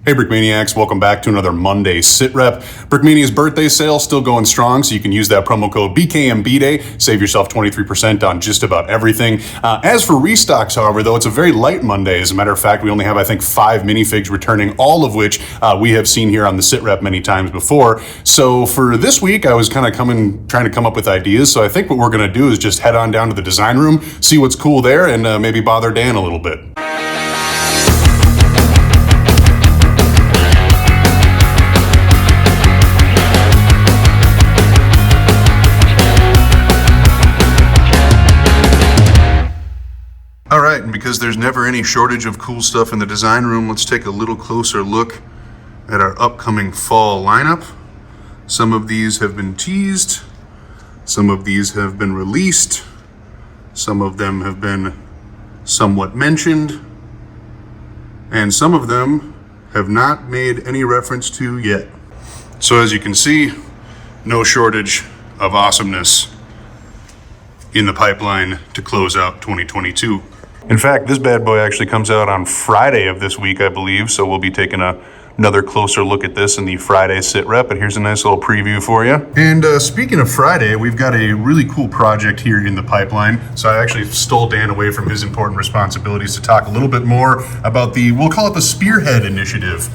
Hey Brickmaniacs, welcome back to another Monday Sit Rep. Brickmania's birthday sale still going strong, so you can use that promo code BKMBDay, save yourself 23% on just about everything. As for restocks, however, though, it's a very light Monday. As a matter of fact, we only have, I think, 5 minifigs returning, all of which we have seen here on the Sit Rep many times before. So for this week, I was kind of trying to come up with ideas, so I think what we're going to do is just head on down to the design room, see what's cool there, and maybe bother Dan a little bit. All right, and because there's never any shortage of cool stuff in the design room, let's take a little closer look at our upcoming fall lineup. Some of these have been teased, some of these have been released, some of them have been somewhat mentioned, and some of them have not made any reference to yet. So as you can see, no shortage of awesomeness in the pipeline to close out 2022. In fact, this bad boy actually comes out on Friday of this week, I believe, so we'll be taking another closer look at this in the Friday Sit Rep, but here's a nice little preview for you. And speaking of Friday, we've got a really cool project here in the pipeline, so I actually stole Dan away from his important responsibilities to talk a little bit more about we'll call it the Spearhead Initiative,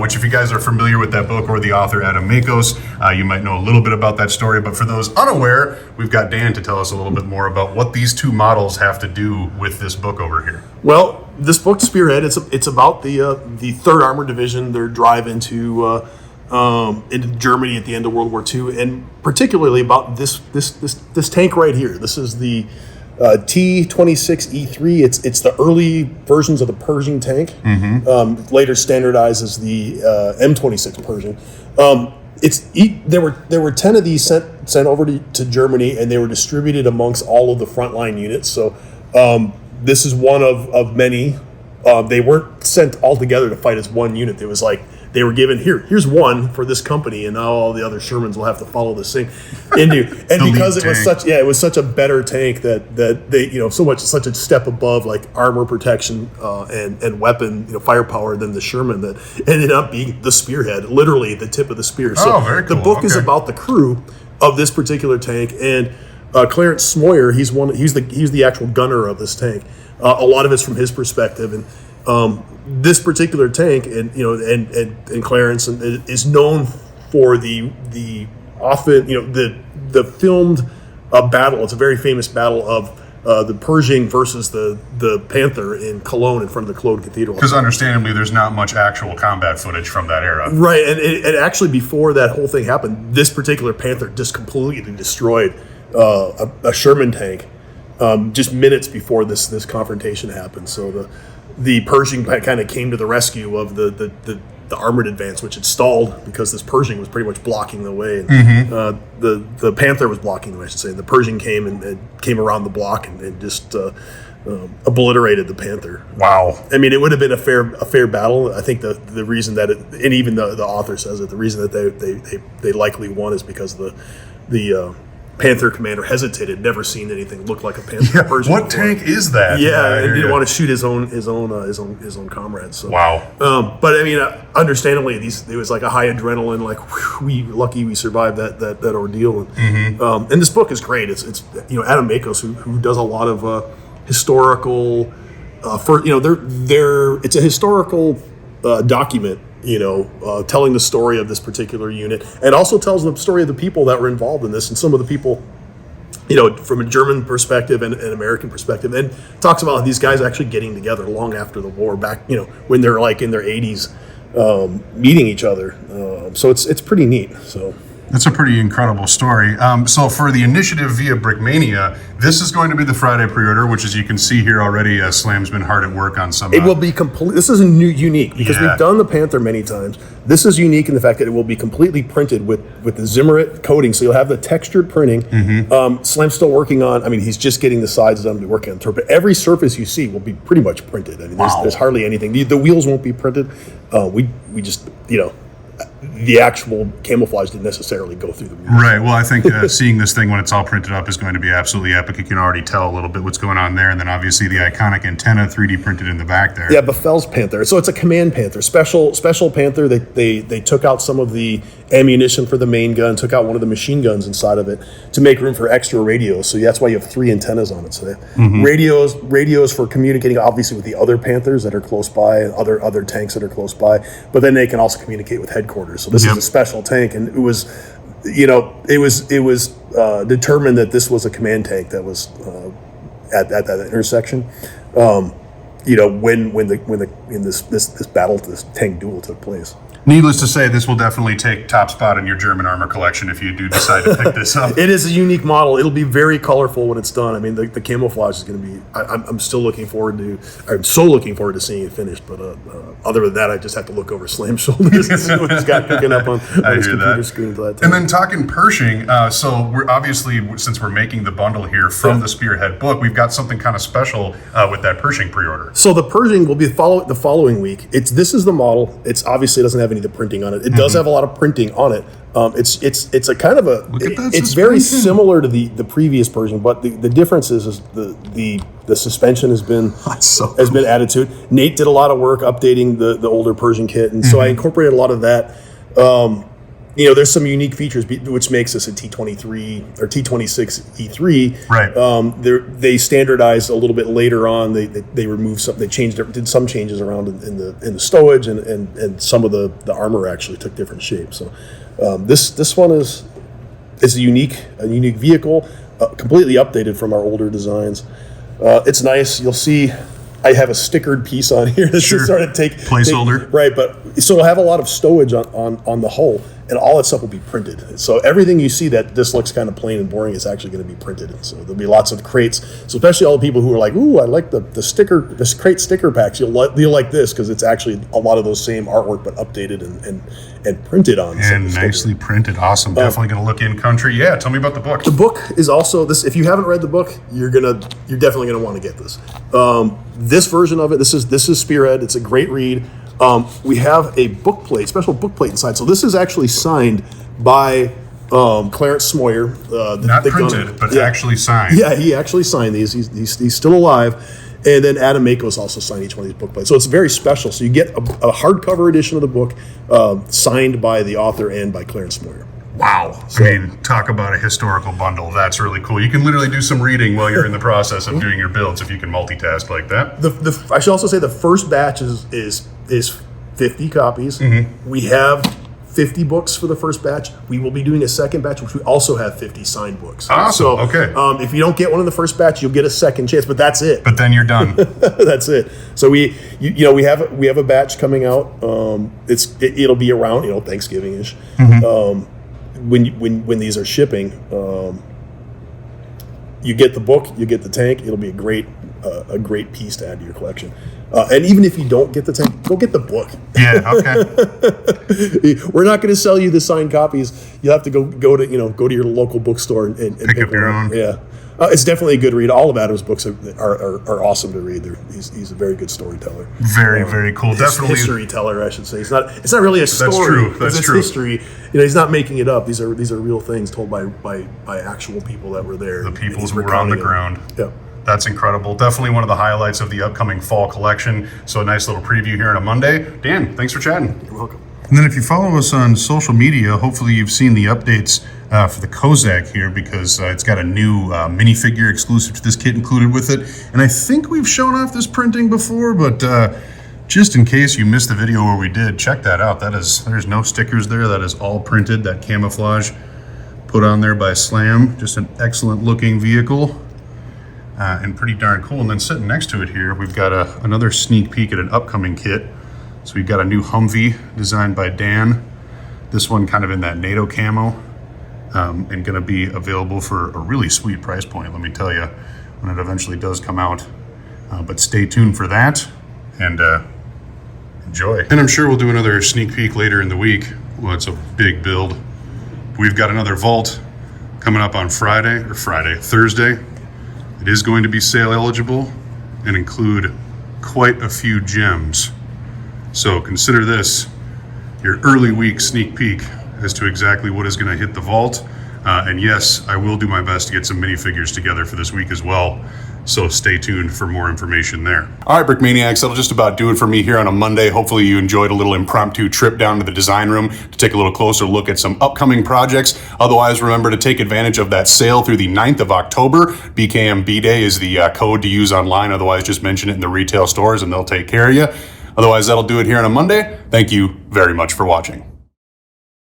which if you guys are familiar with that book or the author Adam Makos, you might know a little bit about that story, but for those unaware, we've got Dan to tell us a little bit more about what these two models have to do with this book over here. Well, this book, Spearhead, it's about the 3rd Armored Division, their drive into Germany at the end of World War II, and particularly about this tank right here. This is the T-26E3. It's the early versions of the Pershing tank. Later standardized as the M26 Pershing. There were 10 of these sent over to Germany, and they were distributed amongst all of the frontline units. So this is one of many. They weren't sent all together to fight as one unit. It was like they were given here's one for this company, and now all the other Shermans will have to follow this thing. And because it was such a better tank that they such a step above like armor protection and weapon firepower than the Sherman, that ended up being the Spearhead, literally the tip of the spear. So very cool. The book is about the crew of this particular tank, and Clarence Smoyer, he's the actual gunner of this tank. A lot of it's from his perspective, and this particular tank, and Clarence is known for the often the filmed battle. It's a very famous battle of the Pershing versus the Panther in Cologne in front of the Cologne Cathedral. Because understandably, there's not much actual combat footage from that era. Right, and actually before that whole thing happened, this particular Panther just completely destroyed a Sherman tank just minutes before this confrontation happened. So the Pershing kind of came to the rescue of the armored advance, which had stalled because this Pershing was pretty much blocking the way. And, the Panther was blocking the way, I should say. The Pershing came and came around the block and just obliterated the Panther. Wow! I mean, it would have been a fair battle. I think the reason that and even the author says it, the reason that they likely won is because the Panther commander hesitated, never seen anything look like a Panther. Pershing what before. tank is that? And didn't want to shoot his own comrades. So. Wow. But I mean, understandably, it was like a high adrenaline. Like, whew, we survived that ordeal. And this book is great. It's Adam Makos who does a lot of historical. It's a historical document. Telling the story of this particular unit, and also tells the story of the people that were involved in this, and some of the people, from a German perspective and an American perspective, and talks about these guys actually getting together long after the war, back, when they're like in their 80s, meeting each other. So it's pretty neat. So. That's a pretty incredible story. So for the initiative via Brickmania, this is going to be the Friday pre-order, which, as you can see here already, Slam's been hard at work on some. It will be complete. This is unique because we've done the Panther many times. This is unique in the fact that it will be completely printed with the Zimmerit coating, so you'll have the textured printing. Slam's still working on. I mean, he's just getting the sides done to be working on the turret, but every surface you see will be pretty much printed. I mean, there's hardly anything. The wheels won't be printed. We just the actual camouflage didn't necessarily go through the movie. Right. Well, I think seeing this thing when it's all printed up is going to be absolutely epic. You can already tell a little bit what's going on there. And then obviously the iconic antenna 3D printed in the back there. Yeah, Befell's Panther. So it's a command Panther, special Panther. They took out some of the ammunition for the main gun, took out one of the machine guns inside of it to make room for extra radios. So that's why you have 3 antennas on it. So radios for communicating obviously with the other Panthers that are close by and other tanks that are close by. But then they can also communicate with headquarters. So this is a special tank, and it was determined that this was a command tank that was at that intersection. When this battle, this tank duel took place. Needless to say, this will definitely take top spot in your German armor collection if you do decide to pick this up. It is a unique model. It'll be very colorful when it's done. I mean, the camouflage is going to be. I'm so looking forward to seeing it finished. But other than that, I just have to look over Slam's shoulders and see what he's got picking up on his computer screen. And then talking Pershing, so we're obviously, since we're making the bundle here from the Spearhead book, we've got something kind of special with that Pershing pre-order. So the Pershing will be the following week. This is the model. It's obviously doesn't have any of the printing on it. It does have a lot of printing on it. It's a kind of a. It's very similar to the previous Pershing, but the difference is the suspension has been added to it. Nate did a lot of work updating the older Pershing kit, and so I incorporated a lot of that. There's some unique features which makes this a T23 or T26 E3. Right. They standardized a little bit later on. They removed some. They did some changes around in the stowage, and some of the armor actually took different shapes. So this one is a unique vehicle, completely updated from our older designs. It's nice. You'll see. I have a stickered piece on here that's just sort of placeholder. Right, but so it'll have a lot of stowage on the hull, and all that stuff will be printed. So everything you see that just looks kind of plain and boring is actually going to be printed. And so there'll be lots of crates. So especially all the people who are like, "Ooh, I like the crate sticker packs." You'll like this because it's actually a lot of those same artwork but updated and printed on. And nicely printed. Awesome. Definitely going to look in country. Yeah. Tell me about the book. The book is also this. If you haven't read the book, you're definitely gonna want to get this. This version of it. This is Spearhead. It's a great read. We have a special book plate inside. So this is actually signed by Clarence Smoyer. Not printed, but actually signed. Yeah, he actually signed these. He's still alive. And then Adam Makos also signed each one of these book plates. So it's very special. So you get a hardcover edition of the book signed by the author and by Clarence Smoyer. Wow. So, I mean, talk about a historical bundle. That's really cool. You can literally do some reading while you're in the process of doing your builds if you can multitask like that. I should also say the first batch is 50 copies. Mm-hmm. We have 50 books for the first batch. We will be doing a second batch, which we also have 50 signed books. Awesome. So, okay. If you don't get one in the first batch, you'll get a second chance, but that's it. But then you're done. That's it. So we have a batch coming out. It'll be around Thanksgiving-ish. Mm-hmm. When these are shipping, you get the book, you get the tank. It'll be a great piece to add to your collection. And even if you don't get the tank, go get the book. Yeah, okay. We're not going to sell you the signed copies. You'll have to go to your local bookstore and pick up your own. Yeah. It's definitely a good read. All of Adam's books are awesome to read. He's a very good storyteller. Very, very cool. Definitely history teller, I should say. It's not really a story. That's true. That's true. History. He's not making it up. These are real things told by actual people that were there. The people who were on the ground. Yeah. That's incredible. Definitely one of the highlights of the upcoming fall collection. So a nice little preview here on a Monday. Dan, thanks for chatting. You're welcome. And then if you follow us on social media, hopefully you've seen the updates for the Kozak here because it's got a new minifigure exclusive to this kit included with it. And I think we've shown off this printing before, but just in case you missed the video where we did, check that out. There's no stickers there. That is all printed. That camouflage put on there by Slam. Just an excellent looking vehicle. And pretty darn cool. And then sitting next to it here, we've got another sneak peek at an upcoming kit. So we've got a new Humvee designed by Dan. This one kind of in that NATO camo, and going to be available for a really sweet price point, let me tell you, when it eventually does come out. But stay tuned for that and enjoy. And I'm sure we'll do another sneak peek later in the week. Well, it's a big build. We've got another vault coming up on Thursday. It is going to be sale eligible and include quite a few gems. So consider this your early week sneak peek as to exactly what is going to hit the vault. And yes, I will do my best to get some minifigures together for this week as well. So stay tuned for more information there. All right, Brick Maniacs, that'll just about do it for me here on a Monday. Hopefully you enjoyed a little impromptu trip down to the design room to take a little closer look at some upcoming projects. Otherwise, remember to take advantage of that sale through the 9th of October. BKM B-Day is the code to use online. Otherwise, just mention it in the retail stores and they'll take care of you. Otherwise, that'll do it here on a Monday. Thank you very much for watching.